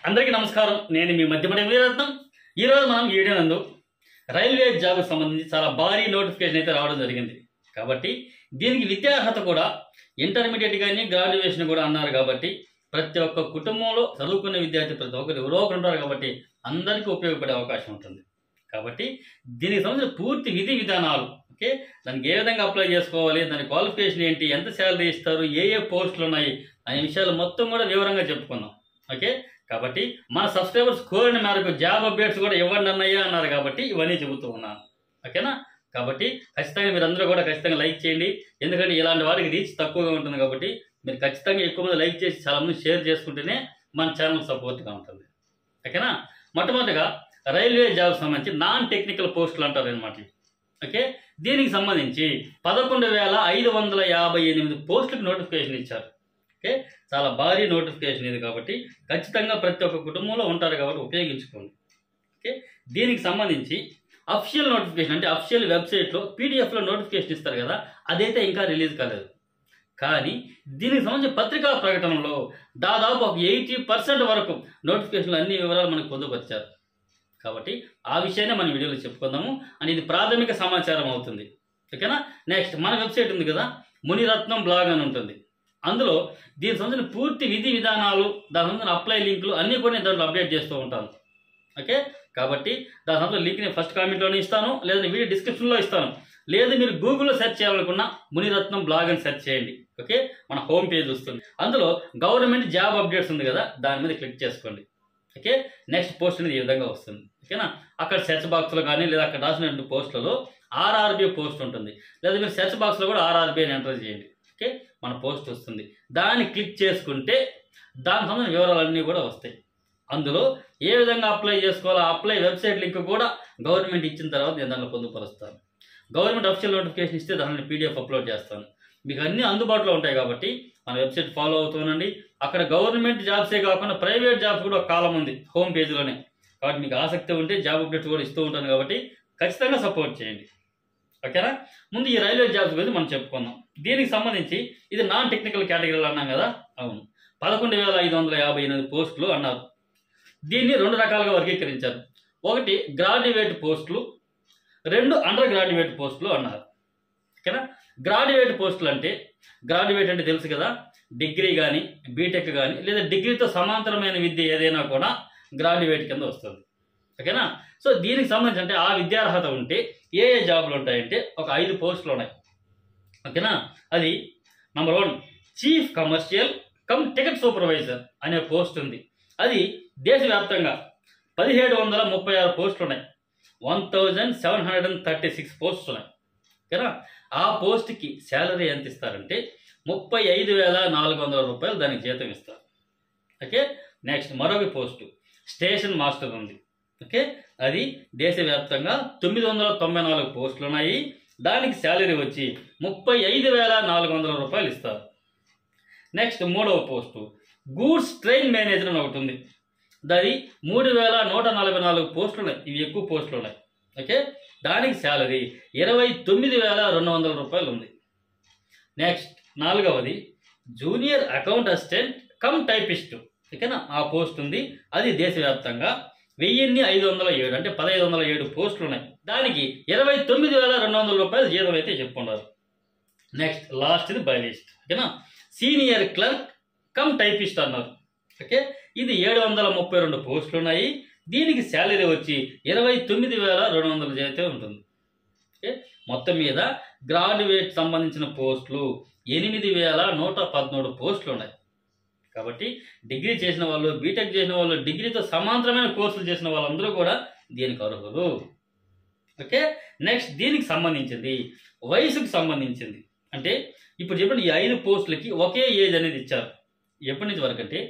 అందరికీ నమస్కారం. నేను మీ మధ్యమడి వీరరత్నం. ఈరోజు మనం ఈ వీడియో నందు రైల్వే జాబ్కి సంబంధించి చాలా భారీ నోటిఫికేషన్ అయితే రావడం జరిగింది. కాబట్టి దీనికి విద్యార్హత కూడా ఇంటర్మీడియట్ కానీ గ్రాడ్యుయేషన్ కూడా అన్నారు. కాబట్టి ప్రతి ఒక్క కుటుంబంలో చదువుకునే విద్యార్థి ప్రతి ఒక్కరు ఎవరో ఒకరు ఉంటారు. కాబట్టి అందరికీ ఉపయోగపడే అవకాశం ఉంటుంది. కాబట్టి దీనికి సంబంధించిన పూర్తి విధి విధానాలు, ఓకే, దానికి ఏ విధంగా అప్లై చేసుకోవాలి, దాని క్వాలిఫికేషన్ ఏంటి, ఎంత శాలరీ ఇస్తారు, ఏ పోస్టులు ఉన్నాయి అనే విషయాలు మొత్తం కూడా వివరంగా చెప్పుకుందాం. ఓకే, కాబట్టి మన సబ్స్క్రైబర్స్ కోరిన మేరకు జాబ్ అప్డేట్స్ కూడా ఇవ్వండి అన్నయ్య అన్నారు. కాబట్టి ఇవన్నీ చెబుతూ ఉన్నాను. ఓకేనా? కాబట్టి ఖచ్చితంగా మీరు అందరూ కూడా ఖచ్చితంగా లైక్ చేయండి. ఎందుకంటే ఇలాంటి వారికి రీచ్ తక్కువగా ఉంటుంది. కాబట్టి మీరు ఖచ్చితంగా ఎక్కువ మంది లైక్ చేసి చాలా మంది షేర్ చేసుకుంటేనే మన ఛానల్ సపోర్ట్గా ఉంటుంది. ఓకేనా? మొట్టమొదటిగా రైల్వే జాబ్ సంబంధించి నాన్ టెక్నికల్ పోస్టులు అంటారు అనమాట. ఓకే, దీనికి సంబంధించి 11,558 పోస్టులకు నోటిఫికేషన్ ఇచ్చారు. ఓకే, చాలా భారీ నోటిఫికేషన్ ఇది. కాబట్టి ఖచ్చితంగా ప్రతి ఒక్క కుటుంబంలో ఉంటారు కాబట్టి ఉపయోగించుకోండి. ఓకే, దీనికి సంబంధించి అఫిషియల్ నోటిఫికేషన్ అంటే అఫిషియల్ వెబ్సైట్లో పీడిఎఫ్లో నోటిఫికేషన్ ఇస్తారు కదా, అదైతే ఇంకా రిలీజ్ కాలేదు. కానీ దీనికి సంబంధించి పత్రికా ప్రకటనలో దాదాపు ఒక 80% వరకు నోటిఫికేషన్లు అన్ని వివరాలు మనకు పొందుపరిచారు. కాబట్టి ఆ విషయాన్ని మన వీడియోలో చెప్పుకుందాము. అండ్ ఇది ప్రాథమిక సమాచారం అవుతుంది. ఓకేనా? నెక్స్ట్ మన వెబ్సైట్ ఉంది కదా, మునిరత్నం బ్లాగ్ అని ఉంటుంది. అందులో దీనికి సంబంధించిన పూర్తి విధి విధానాలు, దాని సంబంధించిన అప్లై లింకులు అన్నీ కూడా నేను దాంట్లో అప్డేట్ చేస్తూ ఉంటాను. ఓకే, కాబట్టి దాని సంబంధించిన లింక్ నేను ఫస్ట్ కామెంట్లోనే ఇస్తాను, లేదా వీడియో డిస్క్రిప్షన్లో ఇస్తాను. లేదు మీరు గూగుల్లో సెర్చ్ చేయాలనుకున్నా మునిరత్నం బ్లాగ్ అని సెర్చ్ చేయండి. ఓకే, మన హోమ్ పేజ్ వస్తుంది. అందులో గవర్నమెంట్ జాబ్ అప్డేట్స్ ఉంది కదా, దాని మీద క్లిక్ చేసుకోండి. ఓకే, నెక్స్ట్ పోస్ట్ అనేది ఈ విధంగా వస్తుంది. ఓకేనా? అక్కడ సెర్చ్ బాక్స్లో కానీ లేదా అక్కడ రాసిన పోస్టులలో ఆర్ఆర్బీ పోస్ట్ ఉంటుంది. లేదా మీరు సెర్చ్ బాక్స్లో కూడా ఆర్ఆర్బీ అని ఎంటర్ చేయండి. ఓకే, మన పోస్ట్ వస్తుంది. దాన్ని క్లిక్ చేసుకుంటే దానికి సంబంధించిన వివరాలన్నీ కూడా వస్తాయి. అందులో ఏ విధంగా అప్లై చేసుకోవాలో అప్లై వెబ్సైట్ లింక్ కూడా గవర్నమెంట్ ఇచ్చిన తర్వాత నేను దాంట్లో పొందుపరుస్తాను. గవర్నమెంట్ అఫిషియల్ నోటిఫికేషన్ ఇస్తే దాన్ని పీడిఎఫ్ అప్లోడ్ చేస్తాను. మీకు అన్నీ అందుబాటులో ఉంటాయి. కాబట్టి మన వెబ్సైట్ ఫాలో అవుతానండి. అక్కడ గవర్నమెంట్ జాబ్సే కాకుండా ప్రైవేట్ జాబ్స్ కూడా ఒక కాలం ఉంది హోమ్ పేజీలోనే. కాబట్టి మీకు ఆసక్తి ఉంటే జాబ్ అప్డేట్స్ కూడా ఇస్తూ ఉంటాను. కాబట్టి ఖచ్చితంగా సపోర్ట్ చేయండి. ఓకేనా? ముందు ఈ రైల్వే జాబ్స్ గురించి మనం చెప్పుకుందాం. దీనికి సంబంధించి ఇది నాన్ టెక్నికల్ కేటగిరీలో అన్నాం కదా. అవును, 11,558 పోస్టులు అన్నారు. దీన్ని 2 రకాలుగా వర్గీకరించారు. ఒకటి గ్రాడ్యుయేట్ పోస్టులు, 2 అండర్ గ్రాడ్యుయేట్ పోస్టులు అన్నారు. ఓకేనా? గ్రాడ్యుయేట్ పోస్టులు అంటే గ్రాడ్యుయేట్ అంటే తెలుసు కదా, డిగ్రీ కానీ బీటెక్ కానీ లేదా డిగ్రీతో సమాంతరమైన విద్య ఏదైనా కూడా గ్రాడ్యుయేట్ కింద వస్తుంది. ఓకేనా? సో దీనికి సంబంధించి అంటే ఆ విద్యార్హత ఉంటే ఏ జాబులు ఉంటాయంటే ఒక 5 పోస్టులు ఉన్నాయి. ఓకేనా? అది number 1 chief commercial come ticket supervisor అనే పోస్ట్ ఉంది. అది దేశవ్యాప్తంగా 1736 పోస్టులు ఉన్నాయి. 1736 పోస్టులు ఉన్నాయి. ఓకేనా? ఆ పోస్ట్కి శాలరీ ఎంత ఇస్తారంటే 35,400 రూపాయలు దానికి జీతం ఇస్తారు. ఓకే, నెక్స్ట్ మరొక పోస్టు స్టేషన్ మాస్టర్ ఉంది. ఓకే, అది దేశవ్యాప్తంగా 994 పోస్టులు ఉన్నాయి. దానికి శాలరీ వచ్చి 35,400 రూపాయలు ఇస్తారు. నెక్స్ట్ మూడవ పోస్టు గూడ్స్ ట్రైన్ మేనేజర్ అని ఒకటి ఉంది. దాని 3,144 పోస్టులు ఉన్నాయి. ఇవి ఎక్కువ పోస్టులు ఉన్నాయి. ఓకే, దానికి శాలరీ 29,200 రూపాయలు ఉంది. నెక్స్ట్ నాలుగవది junior account assistant cum typist. ఓకేనా? ఆ పోస్ట్ ఉంది. అది దేశవ్యాప్తంగా 1,507 అంటే 1,507 పోస్టులు ఉన్నాయి. దానికి 29,200 రూపాయలు జీతం అయితే చెప్పుకున్నారు. నెక్స్ట్ లాస్ట్ ఇది బై లిస్ట్. ఓకేనా? సీనియర్ క్లర్క్ కమ్ టైపిస్ట్ అన్నారు. ఓకే, ఇది 732 పోస్టులు ఉన్నాయి. దీనికి శాలరీ వచ్చి 29,200 అయితే ఉంటుంది. ఓకే, మొత్తం మీద గ్రాడ్యుయేట్ సంబంధించిన పోస్టులు 8,113 పోస్టులు ఉన్నాయి. కాబట్టి డిగ్రీ చేసిన వాళ్ళు, బీటెక్ చేసిన వాళ్ళు, డిగ్రీతో సమాంతరమైన కోర్సులు చేసిన వాళ్ళందరూ కూడా దీనికి అర్హులు. ఓకే, నెక్స్ట్ దీనికి సంబంధించింది వయసుకు సంబంధించింది. అంటే ఇప్పుడు చెప్పండి, ఈ 5 పోస్టులకి ఒకే ఏజ్ అనేది ఇచ్చారు. ఎప్పటి నుంచి వరకు అంటే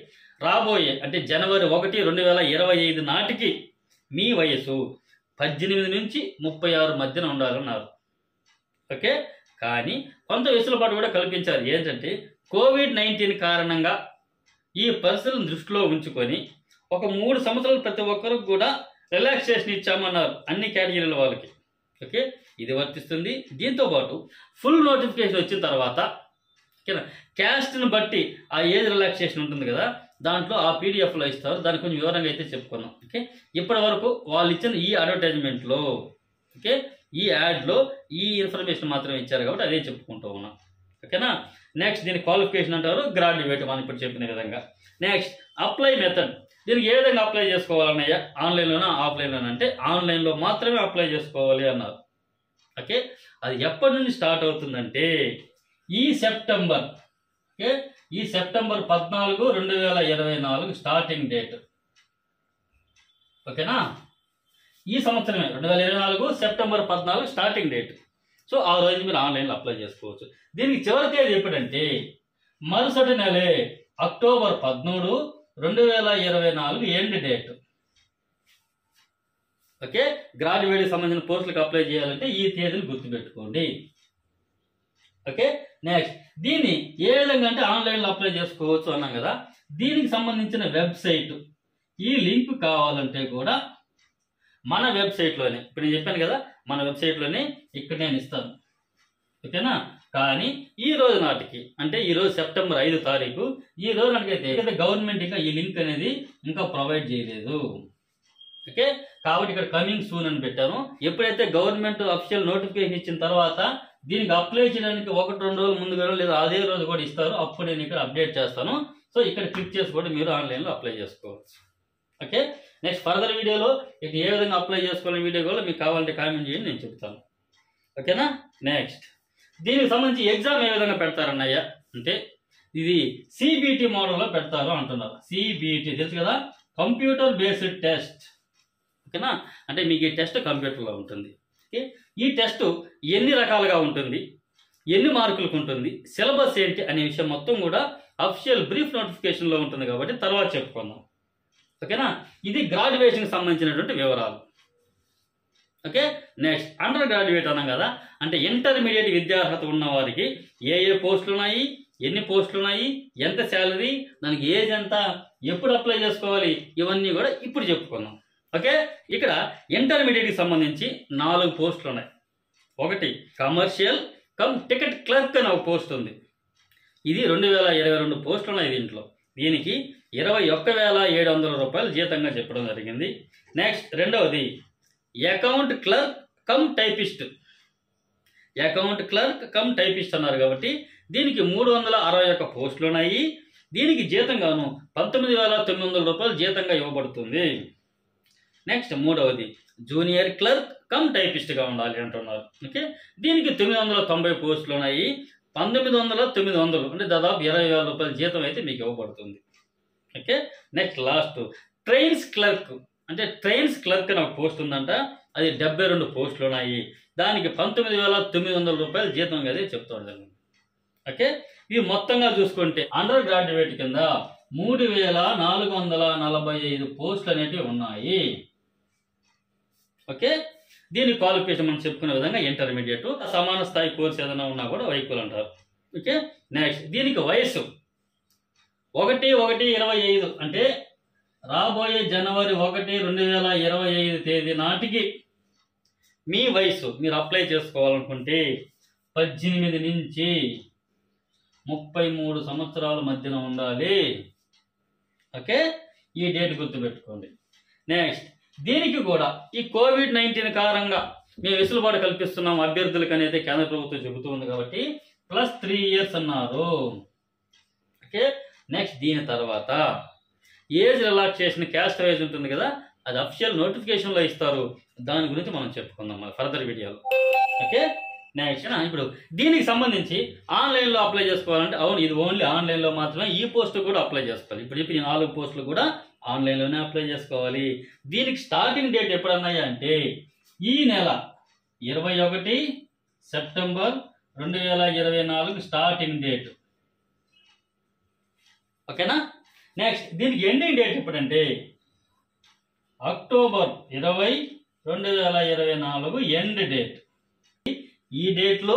రాబోయే అంటే జనవరి 1, 2025 నాటికి మీ వయసు 18 నుంచి 36 మధ్యన ఉండాలన్నారు. ఓకే, కానీ కొంత వెసులుబాటు కూడా కల్పించారు. ఏంటంటే కోవిడ్-19 కారణంగా ఈ పరిస్థితులను దృష్టిలో ఉంచుకొని ఒక 3 సంవత్సరాలు ప్రతి ఒక్కరికి కూడా రిలాక్సేషన్ ఇచ్చామన్నారు అన్ని కేటగిరీల వాళ్ళకి. ఓకే, ఇది వర్తిస్తుంది. దీంతోపాటు ఫుల్ నోటిఫికేషన్ వచ్చిన తర్వాత ఓకేనా, క్యాస్ట్ని బట్టి ఆ ఏజ్ రిలాక్సేషన్ ఉంటుంది కదా, దాంట్లో ఆ పీడిఎఫ్లో ఇస్తారు. దాన్ని కొంచెం వివరంగా అయితే చెప్పుకున్నాం. ఓకే, ఇప్పటి వరకు వాళ్ళు ఇచ్చిన ఈ అడ్వర్టైజ్మెంట్లో, ఓకే, ఈ యాడ్లో ఈ ఇన్ఫర్మేషన్ మాత్రమే ఇచ్చారు కాబట్టి అదే చెప్పుకుంటూ ఉన్నాం. ఓకేనా. నెక్స్ట్ దీని క్వాలిఫికేషన్ అంటారు గ్రాడ్యుయేట్, మనం ఇప్పుడు చెప్పిన విధంగా. Next apply method. దీనికి ఏ విధంగా అప్లై చేసుకోవాలన్నయ్య, ఆన్లైన్లోనా ఆఫ్లైన్లోనా అంటే ఆన్లైన్లో మాత్రమే అప్లై చేసుకోవాలి అన్నారు. ఓకే, అది ఎప్పటి నుంచి స్టార్ట్ అవుతుందంటే ఈ సెప్టెంబర్, ఓకే, ఈ సెప్టెంబర్ 14, 2024 స్టార్టింగ్ డేట్. ఓకేనా, ఈ సంవత్సరమే 2024 సెప్టెంబర్ 14 స్టార్టింగ్ డేట్. సో ఆ రోజు మీరు ఆన్లైన్లో అప్లై చేసుకోవచ్చు. దీనికి చివరి తేదీ ఎప్పుడంటే మరుసటి నెలే అక్టోబర్ 13, 2024 ఎండ్ డేట్. ఓకే, గ్రాడ్యుయేట్కి సంబంధించిన పోస్టులకు అప్లై చేయాలంటే ఈ తేదీలు గుర్తుపెట్టుకోండి. ఓకే, నెక్స్ట్ దీన్ని ఏ విధంగా అంటే ఆన్లైన్లో అప్లై చేసుకోవచ్చు అన్నాం కదా. దీనికి సంబంధించిన వెబ్సైట్, ఈ లింక్ కావాలంటే కూడా మన వెబ్సైట్లోనే, ఇప్పుడు నేను చెప్పాను కదా, మన వెబ్సైట్లోనే ఇక్కడ నేను ఇస్తాను. ఓకేనా. కానీ ఈ రోజు నాటికి అంటే ఈ రోజు సెప్టెంబర్ 5 తారీఖు, ఈ రోజు నాటికైతే గవర్నమెంట్ ఇంకా ఈ లింక్ అనేది ఇంకా ప్రొవైడ్ చేయలేదు. ఓకే, కాబట్టి ఇక్కడ కమింగ్ సూన్ అని పెట్టాను. ఎప్పుడైతే గవర్నమెంట్ అఫీషియల్ నోటిఫికేషన్ ఇచ్చిన తర్వాత దీనికి అప్లై చేయడానికి 1-2 రోజులు ముందుగా లేదా అదే రోజు కూడా ఇస్తారు, అప్పుడు నేను ఇక్కడ అప్డేట్ చేస్తాను. సో ఇక్కడ క్లిక్ చేసి కూడా మీరు ఆన్లైన్లో అప్లై చేసుకోవచ్చు. ఓకే, నెక్స్ట్ ఫర్దర్ వీడియోలో ఇక ఏ విధంగా అప్లై చేసుకోవాలని వీడియో కూడా మీకు కావాలంటే కామెంట్ చేయండి, నేను చెప్తాను. ఓకేనా. నెక్స్ట్ దీనికి సంబంధించి ఎగ్జామ్ ఏ విధంగా పెడతారన్నయ్య అంటే ఇది సిబిటి మోడల్లో పెడతారు అంటున్నారు. సిబిటి తెలుసు కదా, కంప్యూటర్ బేస్డ్ టెస్ట్. ఓకేనా, అంటే మీకు ఈ టెస్ట్ కంప్యూటర్లో ఉంటుంది. ఓకే, ఈ టెస్ట్ ఎన్ని రకాలుగా ఉంటుంది, ఎన్ని మార్కులకు ఉంటుంది, సిలబస్ ఏంటి అనే విషయం మొత్తం కూడా అఫీషియల్ బ్రీఫ్ నోటిఫికేషన్లో ఉంటుంది కాబట్టి తర్వాత చెప్పుకుందాం. ఓకేనా, ఇది గ్రాడ్యుయేషన్కి సంబంధించినటువంటి వివరాలు. ఓకే, నెక్స్ట్ అండర్ గ్రాడ్యుయేట్ అన్నాం కదా, అంటే ఇంటర్మీడియట్ విద్యార్హత ఉన్న వారికి ఏ ఏ పోస్టులు ఉన్నాయి, ఎన్ని పోస్టులు ఉన్నాయి, ఎంత శాలరీ, దానికి ఏజ్ ఎంత, ఎప్పుడు అప్లై చేసుకోవాలి, ఇవన్నీ కూడా ఇప్పుడు చెప్పుకుందాం. ఓకే, ఇక్కడ ఇంటర్మీడియట్కి సంబంధించి 4 పోస్టులు ఉన్నాయి. ఒకటి కమర్షియల్ కమ్ టికెట్ క్లర్క్ అనే ఒక పోస్ట్ ఉంది. ఇది 2022 పోస్టులు ఉన్నాయి దీంట్లో. దీనికి 21,700 రూపాయలు జీతంగా చెప్పడం జరిగింది. నెక్స్ట్ రెండవది account clerk cum typist. Account clerk cum typist అన్నారు కాబట్టి దీనికి 361 పోస్టులు ఉన్నాయి. దీనికి జీతంగాను 19,900 రూపాయలు జీతంగా ఇవ్వబడుతుంది. నెక్స్ట్ మూడవది జూనియర్ క్లర్క్ కమ్ టైపిస్ట్గా ఉండాలి అంటున్నారు. ఓకే, దీనికి 990 పోస్టులు ఉన్నాయి. 19,900 అంటే దాదాపు 20,000 రూపాయల జీతం అయితే మీకు ఇవ్వబడుతుంది. Okay, next last trains clerk, అంటే ట్రైన్స్ క్లర్క్ అని ఒక పోస్ట్ ఉందంట. అది 72 పోస్టులు ఉన్నాయి. దానికి 19,900 రూపాయలు జీతం అదే చెప్తాడు. ఓకే, ఇవి మొత్తంగా చూసుకుంటే అండర్ గ్రాడ్యుయేట్ కింద 3,445 పోస్టులు అనేటివి ఉన్నాయి. ఓకే, దీని క్వాలిఫికేషన్ మనం చెప్పుకునే విధంగా ఇంటర్మీడియట్, సమాన స్థాయి కోర్సు ఏదైనా ఉన్నా కూడా వైకులు అంటారు. ఓకే, నెక్స్ట్ దీనికి వయసు 1/1/25 అంటే రాబోయే జనవరి 1, 2025 తేదీ నాటికి మీ వయసు మీరు అప్లై చేసుకోవాలనుకుంటే 18 నుంచి 33 సంవత్సరాల మధ్యన ఉండాలి. ఓకే, ఈ డేట్ గుర్తుపెట్టుకోండి. నెక్స్ట్ దీనికి కూడా ఈ COVID-19 కారణంగా మేము వెసులుబాటు కల్పిస్తున్నాం అభ్యర్థులకు అనేది కేంద్ర ప్రభుత్వం చెబుతూ ఉంది కాబట్టి +3 years అన్నారు. ఓకే, నెక్స్ట్ దీని తర్వాత ఏజ్ రిలాక్సేషన్ క్యాస్ట్ వైజ్ ఉంటుంది కదా, అది అఫీషియల్ నోటిఫికేషన్లో ఇస్తారు. దాని గురించి మనం చెప్పుకుందాం ఫర్దర్ వీడియోలో. ఓకే, నెక్స్ట్ ఇప్పుడు దీనికి సంబంధించి ఆన్లైన్లో అప్లై చేసుకోవాలంటే అవును, ఇది ఓన్లీ ఆన్లైన్లో మాత్రమే. ఈ పోస్ట్ కూడా అప్లై చేసుకోవాలి. ఇప్పుడు చెప్పి 4 పోస్టులు కూడా ఆన్లైన్లోనే అప్లై చేసుకోవాలి. దీనికి స్టార్టింగ్ డేట్ ఎప్పుడన్నాయా అంటే ఈ నెల 21 సెప్టెంబర్ 2024 స్టార్టింగ్ డేట్. ఓకేనా, నెక్స్ట్ దీనికి ఎండింగ్ డేట్ ఎప్పుడంటే అక్టోబర్ 20, 2024 ఎండ్ డేట్. ఈ డేట్లో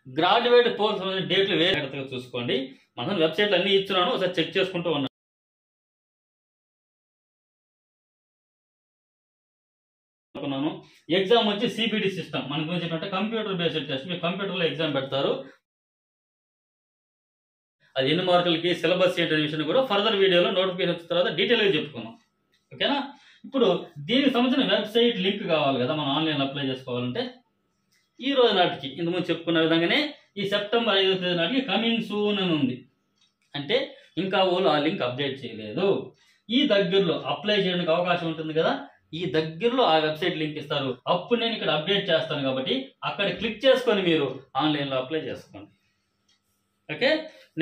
గ్రాడ్యుయేట్ పోస్ట్ డేట్లు వేరే చూసుకోండి. మనం వెబ్సైట్లు అన్నీ ఇస్తున్నాను, ఒకసారి చెక్ చేసుకుంటూ ఉన్నాను. ఎగ్జామ్ వచ్చి సిబిటి సిస్టమ్, మన గురించి కంప్యూటర్ బేస్డ్ టెస్ట్. మీరు కంప్యూటర్లో ఎగ్జామ్ పెడతారు. అది ఎన్ని మార్కులకి, సిలబస్ ఏంటనే విషయాన్ని కూడా ఫర్దర్ వీడియోలో నోటిఫికేషన్ వచ్చిన తర్వాత డీటెయిల్గా చెప్పుకున్నాం. ఓకేనా? ఇప్పుడు దీనికి సంబంధించిన వెబ్సైట్ లింక్ కావాలి కదా మనం ఆన్లైన్లో అప్లై చేసుకోవాలంటే. ఈ రోజు నాటికి ఇంతకుముందు చెప్పుకున్న విధంగానే ఈ సెప్టెంబర్ 5వ తేదీ నాటికి కమింగ్ సూన్ అని ఉంది. అంటే ఇంకా వాళ్ళు ఆ లింక్ అప్డేట్ చేయలేదు. ఈ దగ్గరలో అప్లై చేయడానికి అవకాశం ఉంటుంది కదా, ఈ దగ్గరలో ఆ వెబ్సైట్ లింక్ ఇస్తారు. అప్పుడు నేను ఇక్కడ అప్డేట్ చేస్తాను కాబట్టి అక్కడ క్లిక్ చేసుకొని మీరు ఆన్లైన్లో అప్లై చేసుకోండి. Okay,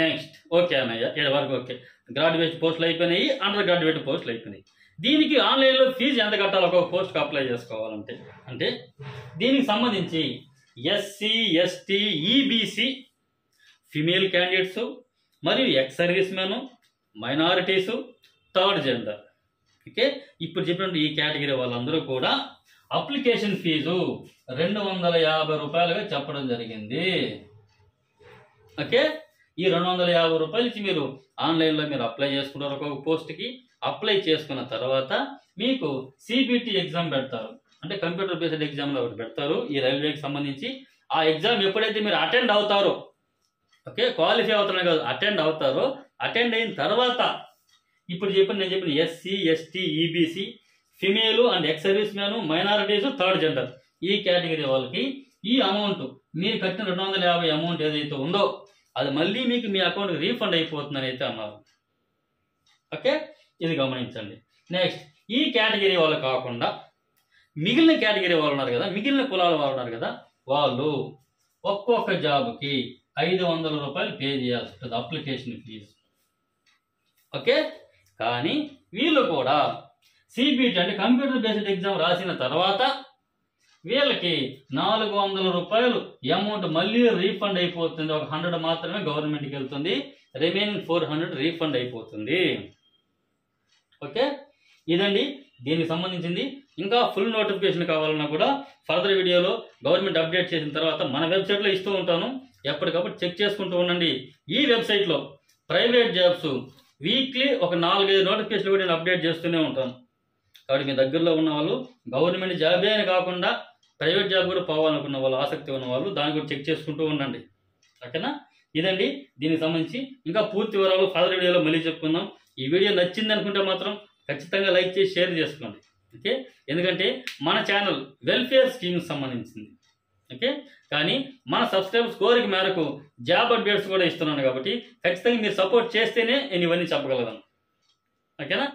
next. ఓకే అన్నయ్య, 7 వరకు ఓకే. గ్రాడ్యుయేట్ పోస్టులు అయిపోయినాయి, అండర్ గ్రాడ్యుయేట్ పోస్టులు అయిపోయినాయి. దీనికి ఆన్లైన్లో ఫీజు ఎంత కట్టాలి ఒక పోస్ట్కి అప్లై చేసుకోవాలంటే? అంటే దీనికి సంబంధించి SC, ST, EBC, female candidates మరియు ex servicemen, minorities, third gender. Okay, ఇప్పుడు చెప్పినట్టు ఈ కేటగిరీ వాళ్ళందరూ కూడా అప్లికేషన్ ఫీజు 250 రూపాయలుగా చెప్పడం జరిగింది. ఓకే, ఈ 250 రూపాయలు ఇచ్చి మీరు ఆన్లైన్లో మీరు అప్లై చేసుకుంటారు ఒక్కొక్క పోస్ట్కి. అప్లై చేసుకున్న తర్వాత మీకు సిబిటి ఎగ్జామ్ పెడతారు, అంటే కంప్యూటర్ బేస్డ్ ఎగ్జామ్లో ఒకటి పెడతారు ఈ రైల్వేకి సంబంధించి. ఆ ఎగ్జామ్ ఎప్పుడైతే మీరు అటెండ్ అవుతారో, ఓకే, క్వాలిఫై అవుతారని కాదు, అటెండ్ అవుతారో, అటెండ్ అయిన తర్వాత ఇప్పుడు నేను చెప్పిన SC, ST, EBC, female and ex service man, minorities, third gender ఈ కేటగిరీ వాళ్ళకి ఈ అమౌంట్ మీరు కట్టిన 250 అమౌంట్ ఏదైతే ఉందో అది మళ్ళీ మీకు మీ అకౌంట్కి రీఫండ్ అయిపోతుందని అయితే అన్నారు. ఓకే, ఇది గమనించండి. నెక్స్ట్, ఈ కేటగిరీ వాళ్ళు కాకుండా మిగిలిన కేటగిరీ వాళ్ళు ఉన్నారు కదా, మిగిలిన కులాల వాళ్ళు ఉన్నారు కదా, వాళ్ళు ఒక్కొక్క జాబ్కి 500 రూపాయలు పే చేయాల్సి ఉంటుంది అప్లికేషన్ ఫీజు. ఓకే, కానీ వీళ్ళు కూడా సిబిటి అంటే కంప్యూటర్ బేస్డ్ ఎగ్జామ్ రాసిన తర్వాత వీళ్ళకి 400 రూపాయలు అమౌంట్ మళ్ళీ రీఫండ్ అయిపోతుంది. ఒక 100 మాత్రమే గవర్నమెంట్కి వెళ్తుంది, రిమైనింగ్ 400 రీఫండ్ అయిపోతుంది. ఓకే, ఇదండి దీనికి సంబంధించింది. ఇంకా ఫుల్ నోటిఫికేషన్ కావాలన్నా కూడా ఫర్దర్ వీడియోలో గవర్నమెంట్ అప్డేట్ చేసిన తర్వాత మన వెబ్సైట్లో ఇస్తూ ఉంటాను. ఎప్పటికప్పుడు చెక్ చేసుకుంటూ ఉండండి. ఈ వెబ్సైట్లో ప్రైవేట్ జాబ్స్ వీక్లీ ఒక 4-5 నోటిఫికేషన్లు కూడా నేను అప్డేట్ చేస్తూనే ఉంటాను. కాబట్టి మీ దగ్గరలో ఉన్న వాళ్ళు గవర్నమెంట్ జాబే అని కాకుండా ప్రైవేట్ జాబ్ కూడా పోవాలనుకున్న వాళ్ళు, ఆసక్తి ఉన్న వాళ్ళు దాన్ని కూడా చెక్ చేసుకుంటూ ఉండండి. ఓకేనా? ఇదండి దీనికి సంబంధించి. ఇంకా పూర్తి వివరాలు ఫర్దర్ వీడియోలో మళ్ళీ చెప్పుకుందాం. ఈ వీడియో నచ్చింది అనుకుంటే మాత్రం ఖచ్చితంగా లైక్ చేసి షేర్ చేసుకోండి. ఓకే, ఎందుకంటే మన ఛానల్ వెల్ఫేర్ స్కీమ్కి సంబంధించింది. ఓకే, కానీ మన సబ్స్క్రైబర్స్ కోరిక మేరకు జాబ్ అప్డేట్స్ కూడా ఇస్తున్నాను కాబట్టి ఖచ్చితంగా మీరు సపోర్ట్ చేస్తేనే నేను ఇవన్నీ చెప్పగలను. ఓకేనా?